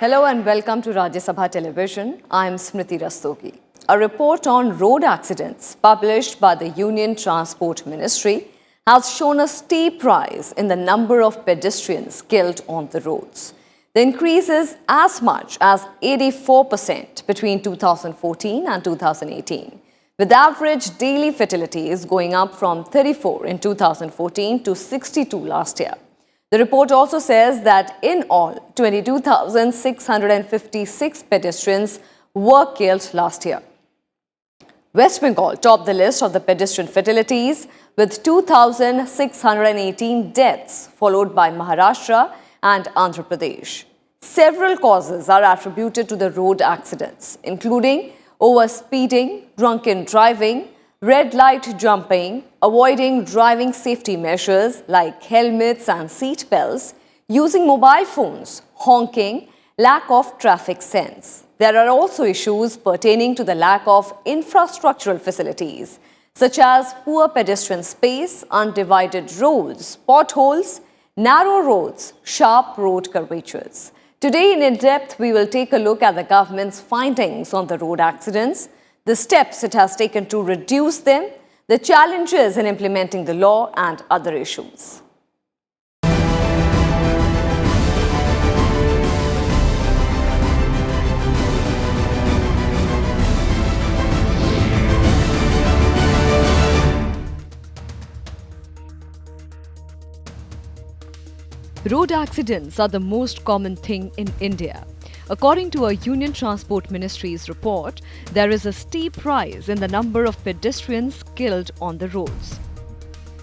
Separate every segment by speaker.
Speaker 1: Hello and welcome to Rajya Sabha Television. I am Smriti Rastogi. A report on road accidents published by the Union Transport Ministry has shown a steep rise in the number of pedestrians killed on the roads. The increase is as much as 84% between 2014 and 2018, with average daily fatalities going up from 34 in 2014 to 62 last year. The report also says that in all, 22,656 pedestrians were killed last year. West Bengal topped the list of the pedestrian fatalities with 2,618 deaths, followed by Maharashtra and Andhra Pradesh. Several causes are attributed to the road accidents, including overspeeding, drunken driving, red light jumping, avoiding driving safety measures like helmets and seat belts, using mobile phones, honking, lack of traffic sense. There are also issues pertaining to the lack of infrastructural facilities, such as poor pedestrian space, undivided roads, potholes, narrow roads, sharp road curvatures. Today in depth, we will take a look at the government's findings on the road accidents, the steps it has taken to reduce them, the challenges in implementing the law, and other issues. Road accidents are the most common thing in India. According to a Union Transport Ministry's report, there is a steep rise in the number of pedestrians killed on the roads.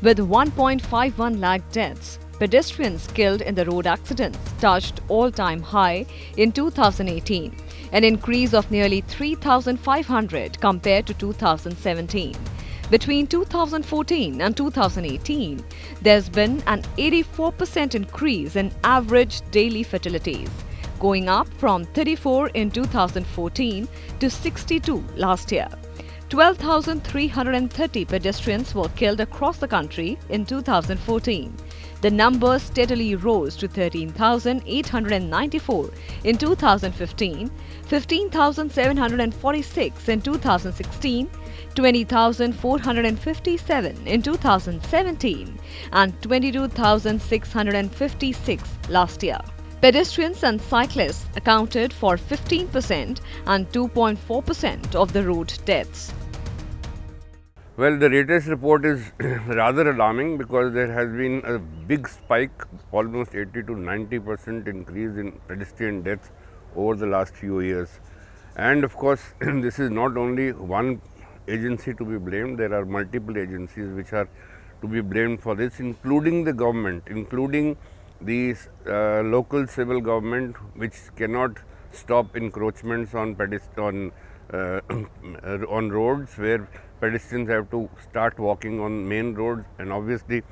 Speaker 1: With 1.51 lakh deaths, pedestrians killed in the road accidents touched all-time high in 2018, an increase of nearly 3,500 compared to 2017. Between 2014 and 2018, there's been an 84% increase in average daily fatalities, going up from 34 in 2014 to 62 last year. 12,330 pedestrians were killed across the country in 2014. The number steadily rose to 13,894 in 2015, 15,746 in 2016, 20,457 in 2017, and 22,656 last year. Pedestrians and cyclists accounted for 15% and 2.4% of the road deaths.
Speaker 2: Well, the latest report is rather alarming because there has been a big spike, almost 80 to 90% increase in pedestrian deaths over the last few years. And of course, this is not only one agency to be blamed, there are multiple agencies which are to be blamed for this, including the government, including the local civil government, which cannot stop encroachments on on roads where pedestrians have to start walking on main roads, and obviously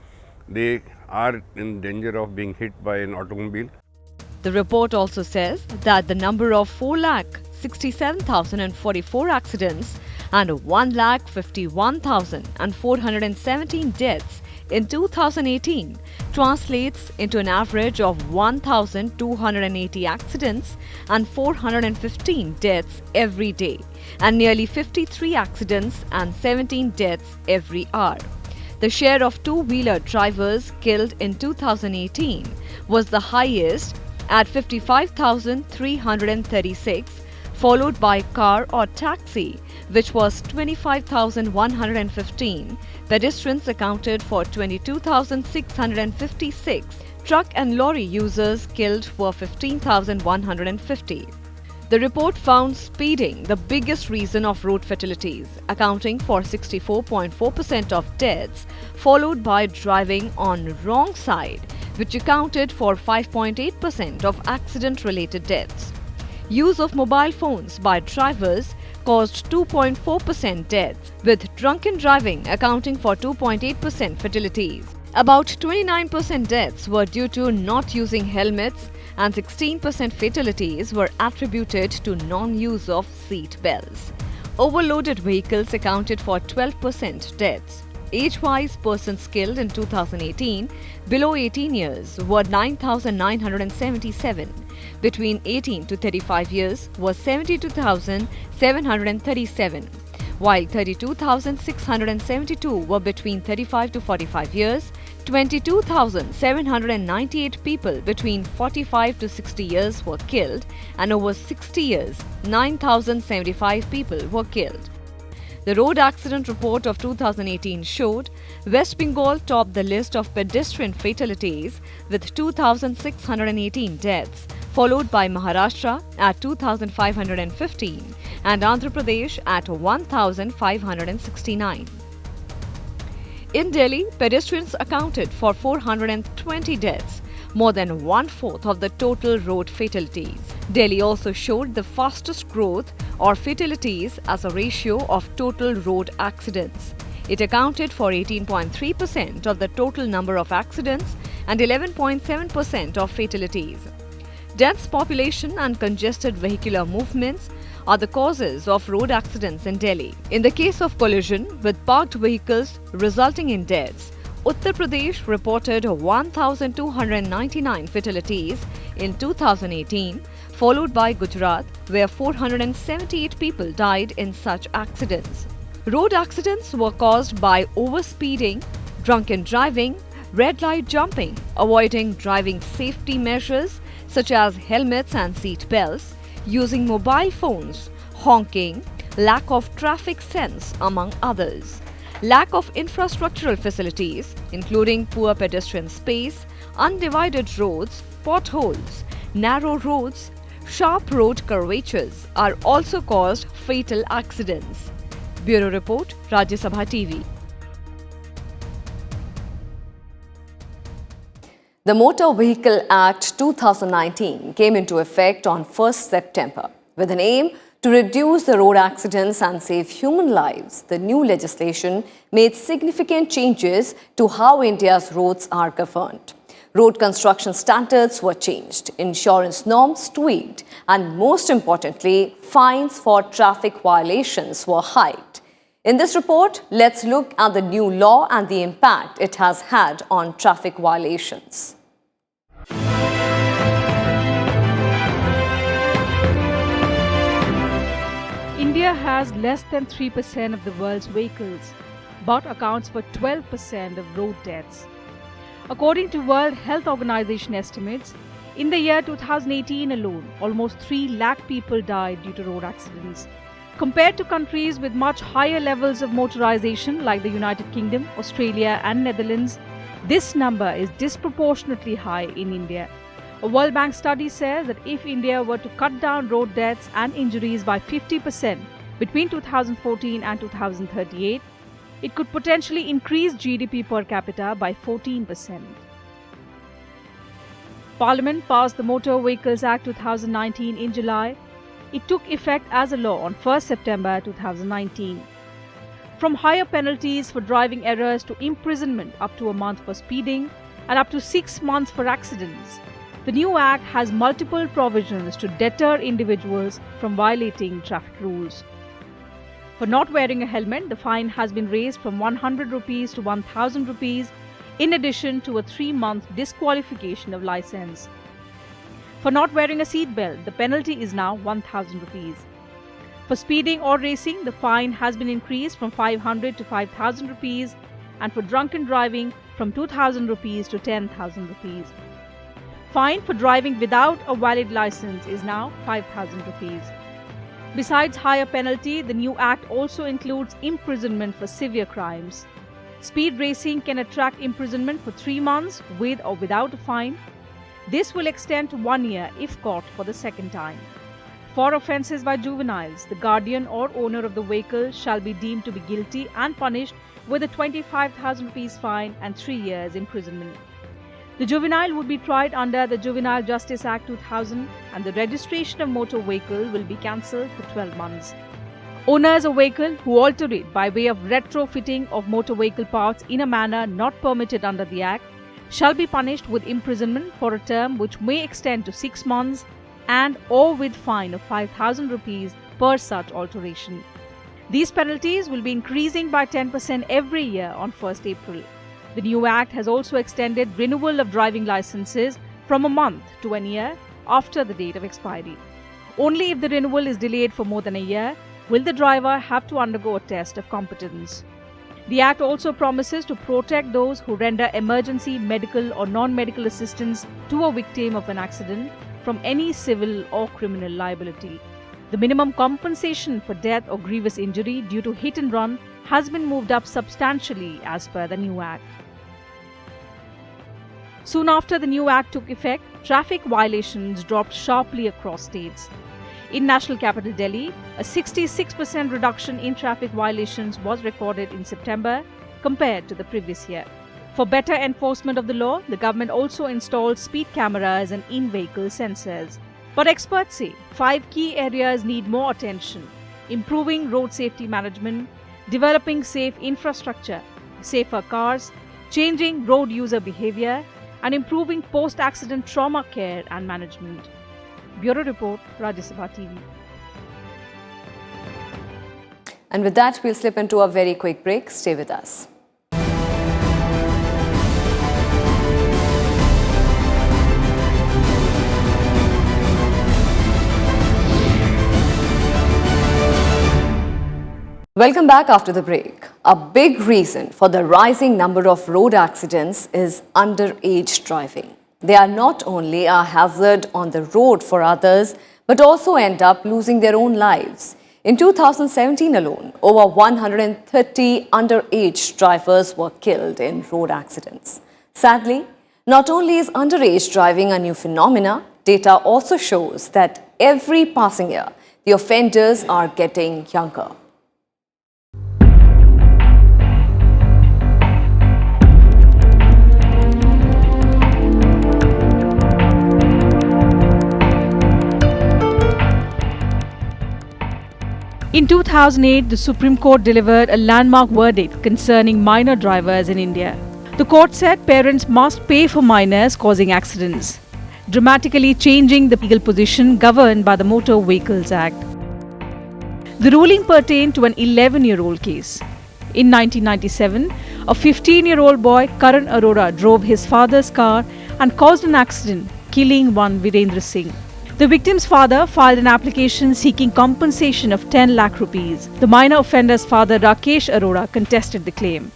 Speaker 2: they are in danger of being hit by an automobile.
Speaker 1: The report also says that the number of 4,67,044 accidents and 1,51,417 deaths in 2018 translates into an average of 1,280 accidents and 415 deaths every day, and nearly 53 accidents and 17 deaths every hour. The share of two-wheeler drivers killed in 2018 was the highest at 55,336, followed by car or taxi, which was 25,115. Pedestrians accounted for 22,656. Truck and lorry users killed were 15,150. The report found speeding the biggest reason of road fatalities, accounting for 64.4% of deaths, followed by driving on wrong side, which accounted for 5.8% of accident-related deaths. Use of mobile phones by drivers caused 2.4% deaths, with drunken driving accounting for 2.8% fatalities. About 29% deaths were due to not using helmets, and 16% fatalities were attributed to non-use of seat belts. Overloaded vehicles accounted for 12% deaths. Age-wise, persons killed in 2018 below 18 years were 9,977, between 18 to 35 years was 72,737, while 32,672 were between 35 to 45 years, 22,798 people between 45 to 60 years were killed, and over 60 years, 9,075 people were killed. The road accident report of 2018 showed West Bengal topped the list of pedestrian fatalities with 2,618 deaths, followed by Maharashtra at 2,515 and Andhra Pradesh at 1,569. In Delhi, pedestrians accounted for 420 deaths, more than one-fourth of the total road fatalities. Delhi also showed the fastest growth or fatalities as a ratio of total road accidents. It accounted for 18.3% of the total number of accidents and 11.7% of fatalities. Dense population and congested vehicular movements are the causes of road accidents in Delhi. In the case of collision with parked vehicles resulting in deaths, Uttar Pradesh reported 1,299 fatalities in 2018, followed by Gujarat, where 478 people died in such accidents. Road accidents were caused by overspeeding, drunken driving, red light jumping, avoiding driving safety measures such as helmets and seat belts, using mobile phones, honking, lack of traffic sense, among others. Lack of infrastructural facilities, including poor pedestrian space, undivided roads, potholes, narrow roads, sharp road curvatures are also caused fatal accidents. Bureau Report, Rajya Sabha TV. The Motor Vehicle Act 2019 came into effect on 1st September with an aim to reduce the road accidents and save human lives. The new legislation made significant changes to how India's roads are governed. Road construction standards were changed, insurance norms tweaked, and most importantly, fines for traffic violations were hiked. In this report, let's look at the new law and the impact it has had on traffic violations.
Speaker 3: India has less than 3% of the world's vehicles, but accounts for 12% of road deaths. According to World Health Organization estimates, in the year 2018 alone, almost 3 lakh people died due to road accidents. Compared to countries with much higher levels of motorization like the United Kingdom, Australia and Netherlands, this number is disproportionately high in India. A World Bank study says that if India were to cut down road deaths and injuries by 50% between 2014 and 2038, it could potentially increase GDP per capita by 14%. Parliament passed the Motor Vehicles Act 2019 in July. It took effect as a law on 1st September 2019. From higher penalties for driving errors to imprisonment up to a month for speeding and up to 6 months for accidents, the new Act has multiple provisions to deter individuals from violating traffic rules. For not wearing a helmet, the fine has been raised from 100 rupees to 1000 rupees, in addition to a 3-month disqualification of license. For not wearing a seat belt, the penalty is now 1000 rupees. For speeding or racing, the fine has been increased from 500 to 5000 rupees, and for drunken driving from 2000 rupees to 10,000 rupees. Fine for driving without a valid license is now 5000 rupees. Besides higher penalty, the new act also includes imprisonment for severe crimes. Speed racing can attract imprisonment for 3 months with or without a fine. This will extend to 1 year if caught for the second time. For offences by juveniles, the guardian or owner of the vehicle shall be deemed to be guilty and punished with a 25,000 rupees fine and 3 years imprisonment. The juvenile would be tried under the Juvenile Justice Act 2000, and the registration of motor vehicle will be cancelled for 12 months. Owners of vehicle who alter it by way of retrofitting of motor vehicle parts in a manner not permitted under the Act shall be punished with imprisonment for a term which may extend to 6 months and or with fine of 5,000 rupees per such alteration. These penalties will be increasing by 10% every year on 1st April. The new Act has also extended renewal of driving licenses from a month to 1 year after the date of expiry. Only if the renewal is delayed for more than a year will the driver have to undergo a test of competence. The Act also promises to protect those who render emergency medical or non-medical assistance to a victim of an accident from any civil or criminal liability. The minimum compensation for death or grievous injury due to hit and run has been moved up substantially as per the new Act. Soon after the new Act took effect, traffic violations dropped sharply across states. In national capital Delhi, a 66% reduction in traffic violations was recorded in September compared to the previous year. For better enforcement of the law, the government also installed speed cameras and in-vehicle sensors. But experts say 5 key areas need more attention: improving road safety management, developing safe infrastructure, safer cars, changing road user behavior, and improving post-accident trauma care and management. Bureau Report, Rajya Sabha TV.
Speaker 1: And with that, we'll slip into a very quick break. Stay with us. Welcome back after the break. A big reason for the rising number of road accidents is underage driving. They are not only a hazard on the road for others, but also end up losing their own lives. In 2017 alone, over 130 underage drivers were killed in road accidents. Sadly, not only is underage driving a new phenomenon, data also shows that every passing year, the offenders are getting younger.
Speaker 3: In 2008, the Supreme Court delivered a landmark verdict concerning minor drivers in India. The court said parents must pay for minors causing accidents, dramatically changing the legal position governed by the Motor Vehicles Act. The ruling pertained to an 11-year-old case. In 1997, a 15-year-old boy, Karan Arora, drove his father's car and caused an accident, killing one Virendra Singh. The victim's father filed an application seeking compensation of 10 lakh rupees. The minor offender's father, Rakesh Arora, contested the claim.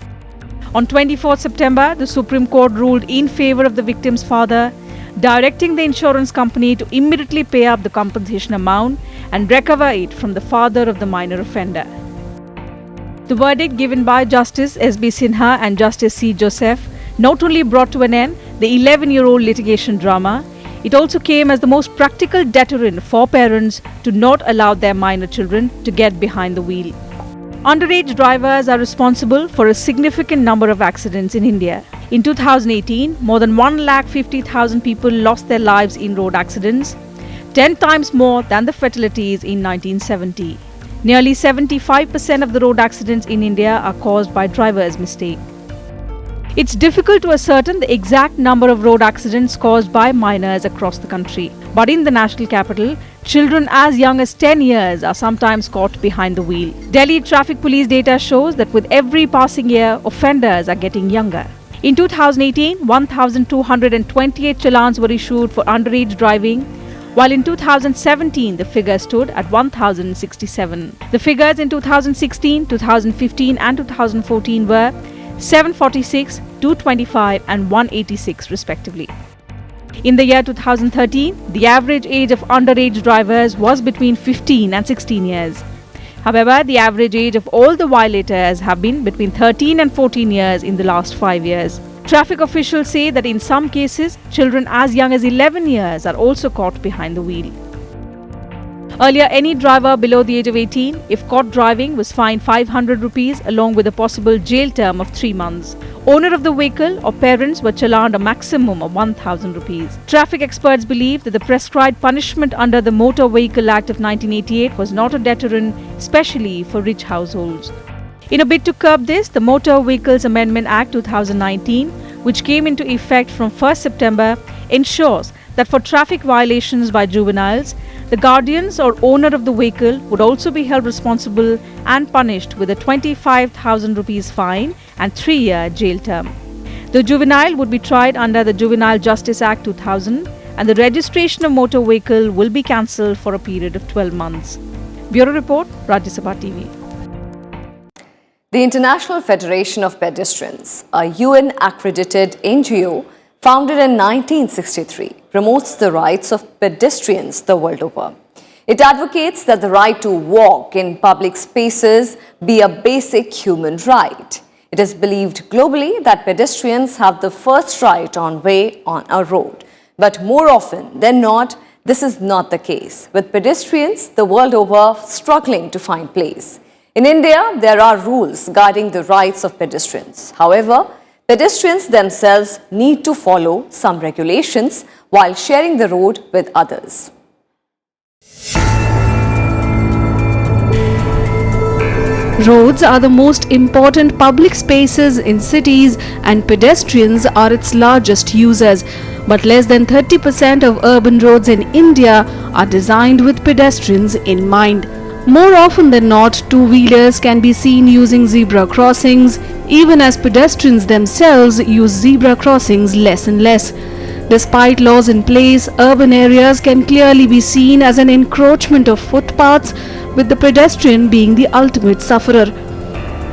Speaker 3: On 24 September, the Supreme Court ruled in favor of the victim's father, directing the insurance company to immediately pay up the compensation amount and recover it from the father of the minor offender. The verdict given by Justice S.B. Sinha and Justice C. Joseph not only brought to an end the 11-year-old litigation drama, it also came as the most practical deterrent for parents to not allow their minor children to get behind the wheel. Underage drivers are responsible for a significant number of accidents in India. In 2018, more than 150,000 people lost their lives in road accidents, 10 times more than the fatalities in 1970. Nearly 75% of the road accidents in India are caused by drivers' mistake. It's difficult to ascertain the exact number of road accidents caused by minors across the country. But in the national capital, children as young as 10 years are sometimes caught behind the wheel. Delhi Traffic Police data shows that with every passing year, offenders are getting younger. In 2018, 1,228 challans were issued for underage driving, while in 2017 the figure stood at 1,067. The figures in 2016, 2015 and 2014 were 746, 225 and 186 respectively. In the year 2013, the average age of underage drivers was between 15 and 16 years. However, the average age of all the violators have been between 13 and 14 years in the last 5 years. Traffic officials say that in some cases, children as young as 11 years are also caught behind the wheel. Earlier, any driver below the age of 18, if caught driving, was fined 500 rupees along with a possible jail term of 3 months. Owner of the vehicle or parents were challaned a maximum of 1,000 rupees. Traffic experts believe that the prescribed punishment under the Motor Vehicle Act of 1988 was not a deterrent, especially for rich households. In a bid to curb this, the Motor Vehicles Amendment Act 2019, which came into effect from 1st September, ensures that for traffic violations by juveniles, the guardians or owner of the vehicle would also be held responsible and punished with a 25,000 rupees fine and 3-year jail term. The juvenile would be tried under the Juvenile Justice Act 2000 and the registration of motor vehicle will be cancelled for a period of 12 months. Bureau Report, Rajya Sabha TV.
Speaker 1: The International Federation of Pedestrians, a UN-accredited NGO founded in 1963, promotes the rights of pedestrians the world over. It advocates that the right to walk in public spaces be a basic human right. It is believed globally that pedestrians have the first right on way on a road. But more often than not, this is not the case, with pedestrians the world over struggling to find place. In India, there are rules guiding the rights of pedestrians. However, pedestrians themselves need to follow some regulations while sharing the road with others.
Speaker 3: Roads are the most important public spaces in cities and pedestrians are its largest users. But less than 30% of urban roads in India are designed with pedestrians in mind. More often than not, two-wheelers can be seen using zebra crossings, even as pedestrians themselves use zebra crossings less and less. Despite laws in place, urban areas can clearly be seen as an encroachment of footpaths, with the pedestrian being the ultimate sufferer.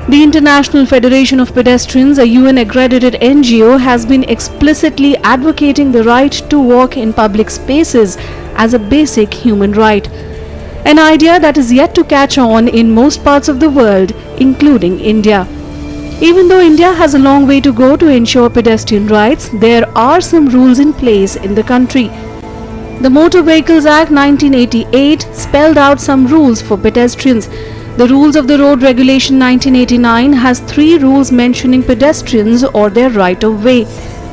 Speaker 3: The International Federation of Pedestrians, a UN-accredited NGO, has been explicitly advocating the right to walk in public spaces as a basic human right. An idea that is yet to catch on in most parts of the world, including India. Even though India has a long way to go to ensure pedestrian rights, there are some rules in place in the country. The Motor Vehicles Act 1988 spelled out some rules for pedestrians. The Rules of the Road Regulation 1989 has 3 rules mentioning pedestrians or their right of way.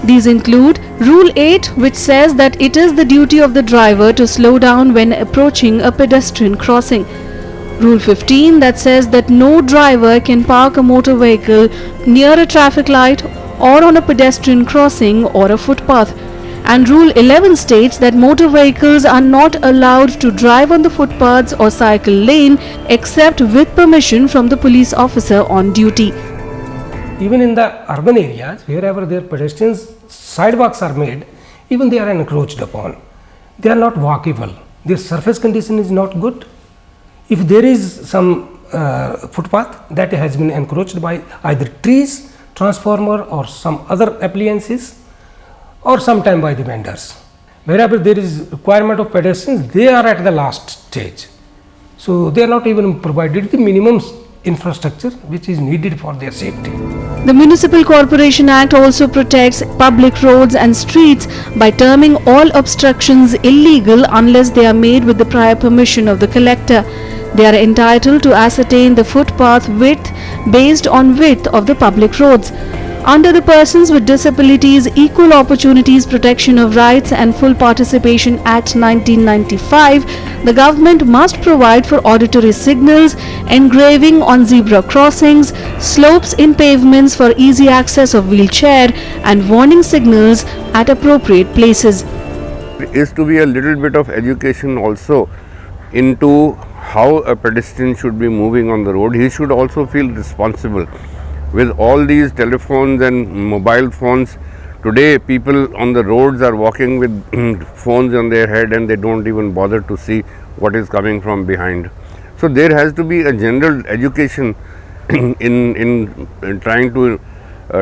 Speaker 3: These include Rule 8, which says that it is the duty of the driver to slow down when approaching a pedestrian crossing. Rule 15, that says that no driver can park a motor vehicle near a traffic light or on a pedestrian crossing or a footpath. And Rule 11 states that motor vehicles are not allowed to drive on the footpaths or cycle lane except with permission from the police officer on duty.
Speaker 4: Even in the urban areas, wherever their pedestrians sidewalks are made, even they are encroached upon. They are not walkable. Their surface condition is not good. If there is some footpath that has been encroached by either trees, transformer or some other appliances, or sometime by the vendors. Wherever there is requirement of pedestrians, they are at the last stage. So they are not even provided the minimum infrastructure which is needed for their safety.
Speaker 3: The Municipal Corporation Act also protects public roads and streets by terming all obstructions illegal unless they are made with the prior permission of the collector. They are entitled to ascertain the footpath width based on width of the public roads. Under the Persons with Disabilities Equal Opportunities Protection of Rights and Full Participation Act 1995, the government must provide for auditory signals, engraving on zebra crossings, slopes in pavements for easy access of wheelchair, and warning signals at appropriate places.
Speaker 2: There is to be a little bit of education also into how a pedestrian should be moving on the road. He should also feel responsible. With all these telephones and mobile phones, today people on the roads are walking with phones on their head and they don't even bother to see what is coming from behind. So there has to be a general education in trying to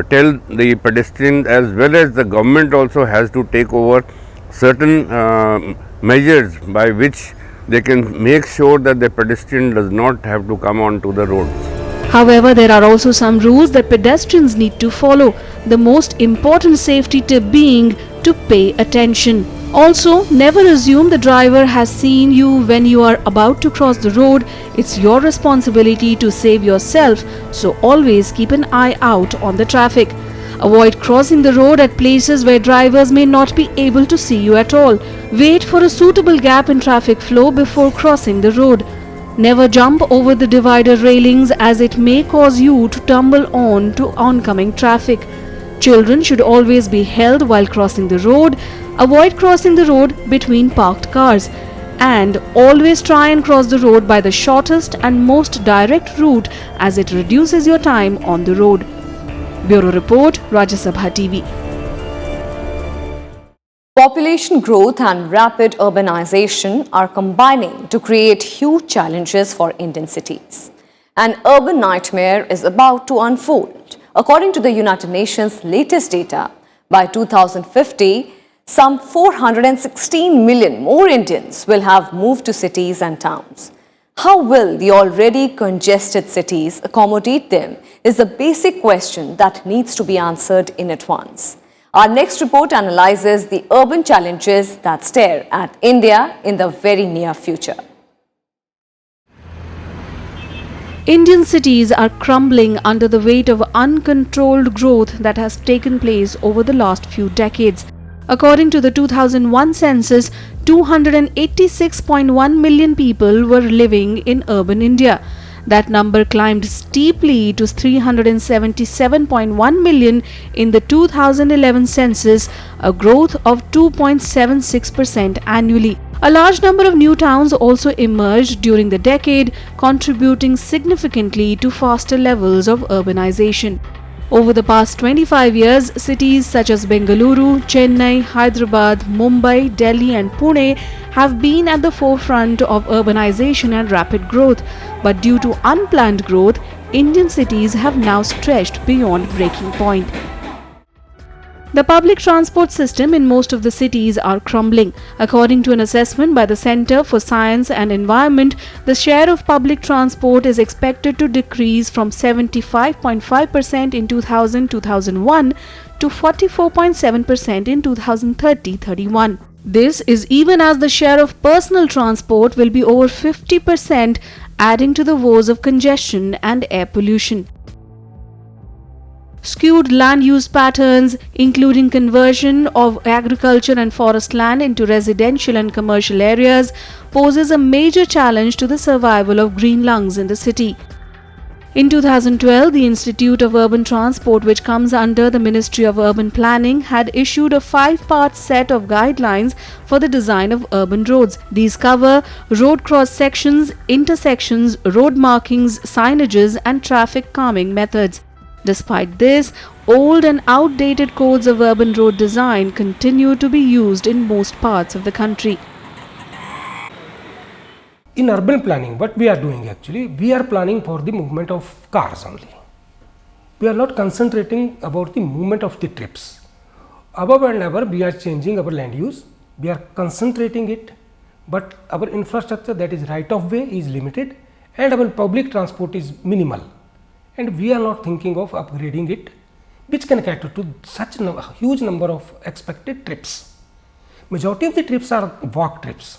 Speaker 2: tell the pedestrians, as well as the government also has to take over certain measures by which they can make sure that the pedestrian does not have to come onto the roads.
Speaker 3: However, there are also some rules that pedestrians need to follow, the most important safety tip being to pay attention. Also, never assume the driver has seen you when you are about to cross the road. It's your responsibility to save yourself, so always keep an eye out on the traffic. Avoid crossing the road at places where drivers may not be able to see you at all. Wait for a suitable gap in traffic flow before crossing the road. Never jump over the divider railings as it may cause you to tumble on to oncoming traffic. Children should always be held while crossing the road. Avoid crossing the road between parked cars. And always try and cross the road by the shortest and most direct route as it reduces your time on the road. Bureau Report, Rajya Sabha TV.
Speaker 1: Population Population growth and rapid urbanization are combining to create huge challenges for Indian cities. An urban nightmare is about to unfold. According to the United Nations' latest data, by 2050, some 416 million more Indians will have moved to cities and towns. How will the already congested cities accommodate them is the basic question that needs to be answered in advance. Our next report analyzes the urban challenges that stare at India in the very near future.
Speaker 3: Indian cities are crumbling under the weight of uncontrolled growth that has taken place over the last few decades. According to the 2001 census, 286.1 million people were living in urban India. That number climbed steeply to 377.1 million in the 2011 census, a growth of 2.76% annually. A large number of new towns also emerged during the decade, contributing significantly to faster levels of urbanization. Over the past 25 years, cities such as Bengaluru, Chennai, Hyderabad, Mumbai, Delhi and Pune have been at the forefront of urbanization and rapid growth. But due to unplanned growth, Indian cities have now stretched beyond breaking point. The public transport system in most of the cities are crumbling. According to an assessment by the Centre for Science and Environment, the share of public transport is expected to decrease from 75.5% in 2000-2001 to 44.7% in 2030-31. This is even as the share of personal transport will be over 50%, adding to the woes of congestion and air pollution. Skewed land use patterns, including conversion of agriculture and forest land into residential and commercial areas, poses a major challenge to the survival of green lungs in the city. In 2012, the Institute of Urban Transport, which comes under the Ministry of Urban Planning, had issued a 5-part set of guidelines for the design of urban roads. These cover road cross sections, intersections, road markings, signages, and traffic calming methods. Despite this, old and outdated codes of urban road design continue to be used in most parts of the country.
Speaker 4: In urban planning, what we are doing actually, we are planning for the movement of cars only. We are not concentrating about the movement of the trips. Above and ever, we are changing our land use, we are concentrating it, but our infrastructure, that is right of way, is limited and our public transport is minimal. And we are not thinking of upgrading it, which can cater to such a huge number of expected trips. Majority of the trips are walk trips,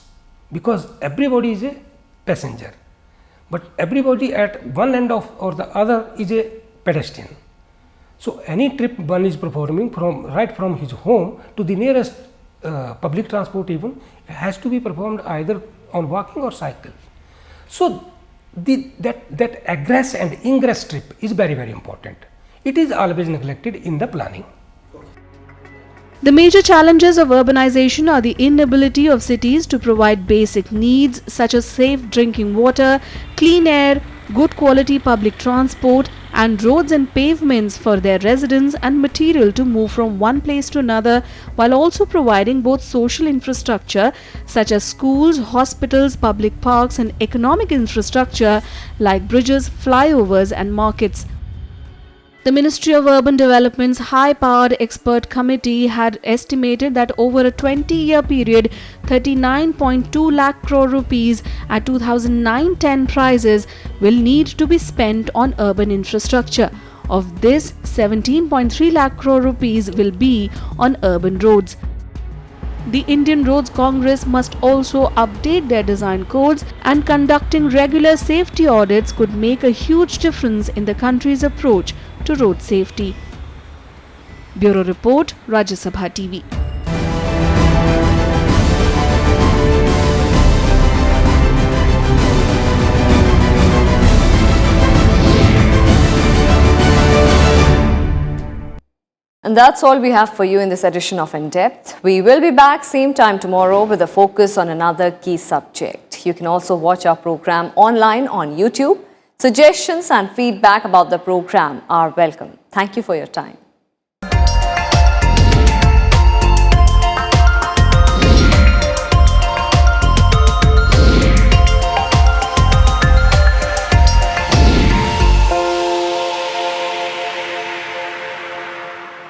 Speaker 4: because everybody is a passenger, but everybody at one end of or the other is a pedestrian. So any trip one is performing right from his home to the nearest public transport even has to be performed either on walking or cycle. So that egress and ingress trip is very, very important. It is always neglected in the planning.
Speaker 3: The major challenges of urbanization are the inability of cities to provide basic needs such as safe drinking water, clean air, good quality public transport, and roads and pavements for their residents and material to move from one place to another, while also providing both social infrastructure such as schools, hospitals, public parks, and economic infrastructure like bridges, flyovers, and markets. The Ministry of Urban Development's high-powered expert committee had estimated that over a 20-year period, 39.2 lakh crore rupees at 2009-10 prices will need to be spent on urban infrastructure. Of this, 17.3 lakh crore rupees will be on urban roads. The Indian Roads Congress must also update their design codes, and conducting regular safety audits could make a huge difference in the country's approach to road safety. Bureau Report, Rajya Sabha TV.
Speaker 1: And that's all we have for you in this edition of In Depth. We will be back same time tomorrow with a focus on another key subject. You can also watch our program online on YouTube. Suggestions and feedback about the program are welcome. Thank you for your time.